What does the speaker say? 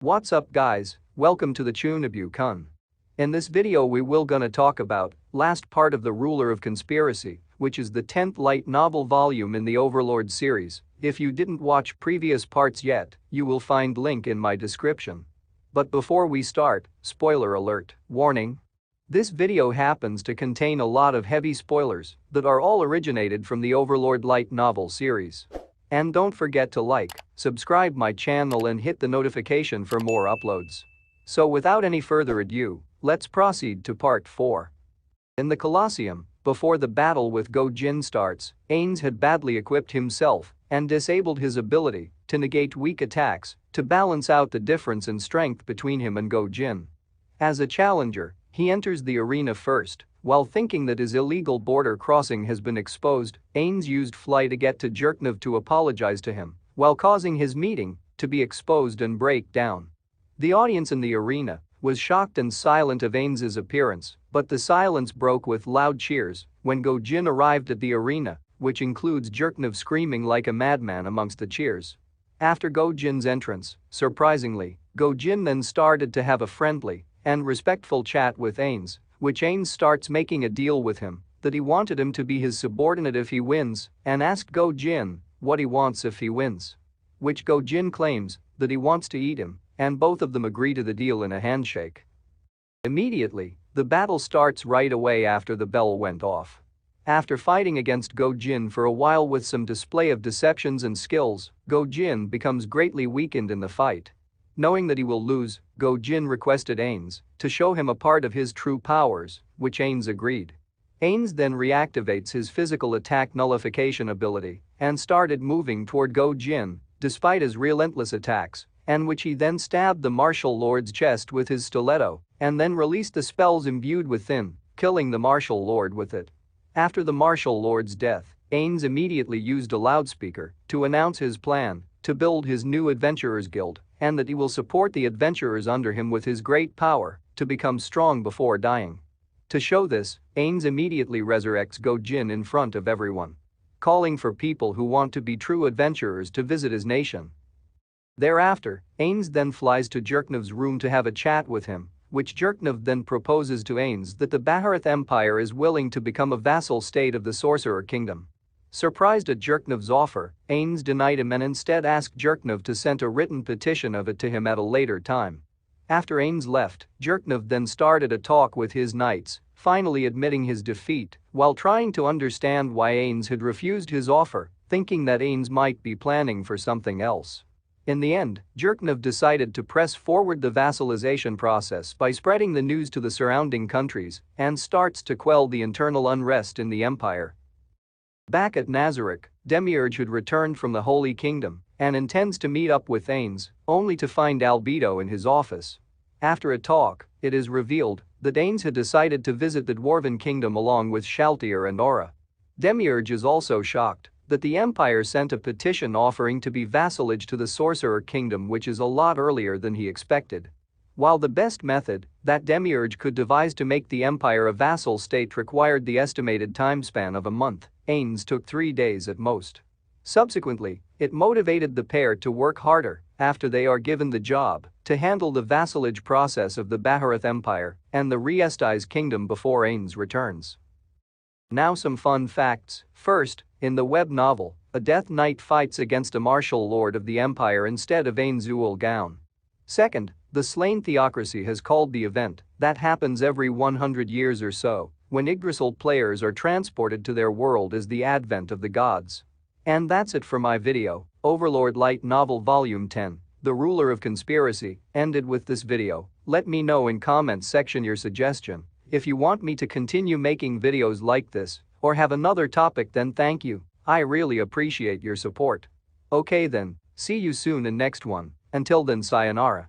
What's up guys, welcome to the chuunibyou-kun. In this video we will gonna talk about last part of the Ruler of Conspiracy, which is the 10th light novel volume in the Overlord series. If you didn't watch previous parts yet, you will find link in my description. But before we start, spoiler alert, warning. This video happens to contain a lot of heavy spoilers that are all originated from the Overlord Light Novel series. And don't forget to like, subscribe my channel and hit the notification for more uploads. So without any further ado, let's proceed to part 4. In the Colosseum, before the battle with Go-Jin starts, Ainz had badly equipped himself and disabled his ability to negate weak attacks to balance out the difference in strength between him and Go-Jin. As a challenger, he enters the arena first. While thinking that his illegal border crossing has been exposed, Ainz used Fly to get to Jerknov to apologize to him, while causing his meeting to be exposed and break down. The audience in the arena was shocked and silent of Ainz's appearance, but the silence broke with loud cheers when Go-Jin arrived at the arena, which includes Jerknov screaming like a madman amongst the cheers. After Go-Jin's entrance, surprisingly, Go-Jin then started to have a friendly and respectful chat with Ainz, which Ainz starts making a deal with him that he wanted him to be his subordinate if he wins and asked Go-Jin what he wants if he wins. Which Go-Jin claims that he wants to eat him, and both of them agree to the deal in a handshake. Immediately, the battle starts right away after the bell went off. After fighting against Go-Jin for a while with some display of deceptions and skills, Go-Jin becomes greatly weakened in the fight. Knowing that he will lose, Go-Jin requested Ainz to show him a part of his true powers, which Ainz agreed. Ainz then reactivates his physical attack nullification ability and started moving toward Go-Jin despite his relentless attacks, and which he then stabbed the martial lord's chest with his stiletto and then released the spells imbued within, killing the martial lord with it. After the martial lord's death, Ainz immediately used a loudspeaker to announce his plan to build his new adventurers guild and that he will support the adventurers under him with his great power to become strong before dying. To show this, Ainz immediately resurrects Go-Jin in front of everyone, calling for people who want to be true adventurers to visit his nation. Thereafter, Ainz then flies to Jerknov's room to have a chat with him, which Jerknov then proposes to Ainz that the Baharith Empire is willing to become a vassal state of the Sorcerer Kingdom. Surprised at Jerknov's offer, Ainz denied him and instead asked Jerknov to send a written petition of it to him at a later time. After Ainz left, Jerknov then started a talk with his knights, finally admitting his defeat while trying to understand why Ainz had refused his offer, thinking that Ainz might be planning for something else. In the end, Jerknov decided to press forward the vassalization process by spreading the news to the surrounding countries and starts to quell the internal unrest in the empire. Back at Nazareth, Demiurge had returned from the Holy Kingdom and intends to meet up with Ainz, only to find Albedo in his office. After a talk, it is revealed that Ainz had decided to visit the Dwarven Kingdom along with Shaltir and Aura. Demiurge is also shocked that the Empire sent a petition offering to be vassalage to the Sorcerer Kingdom, which is a lot earlier than he expected. While the best method that Demiurge could devise to make the Empire a vassal state required the estimated time span of a month, Ainz took 3 days at most. Subsequently, it motivated the pair to work harder after they are given the job to handle the vassalage process of the Baharith Empire and the Riesti's kingdom before Ainz returns. Now some fun facts. First, in the web novel, a Death Knight fights against a martial lord of the Empire instead of Ainz Gaun. Second, the Slain Theocracy has called the event that happens every 100 years or so when Yggdrasil players are transported to their world as the advent of the gods. And that's it for my video. Overlord Light Novel Volume 10, The Ruler of Conspiracy, ended with this video. Let me know in comments section your suggestion. If you want me to continue making videos like this or have another topic, then thank you. I really appreciate your support. Okay then, see you soon in next one. Until then, sayonara.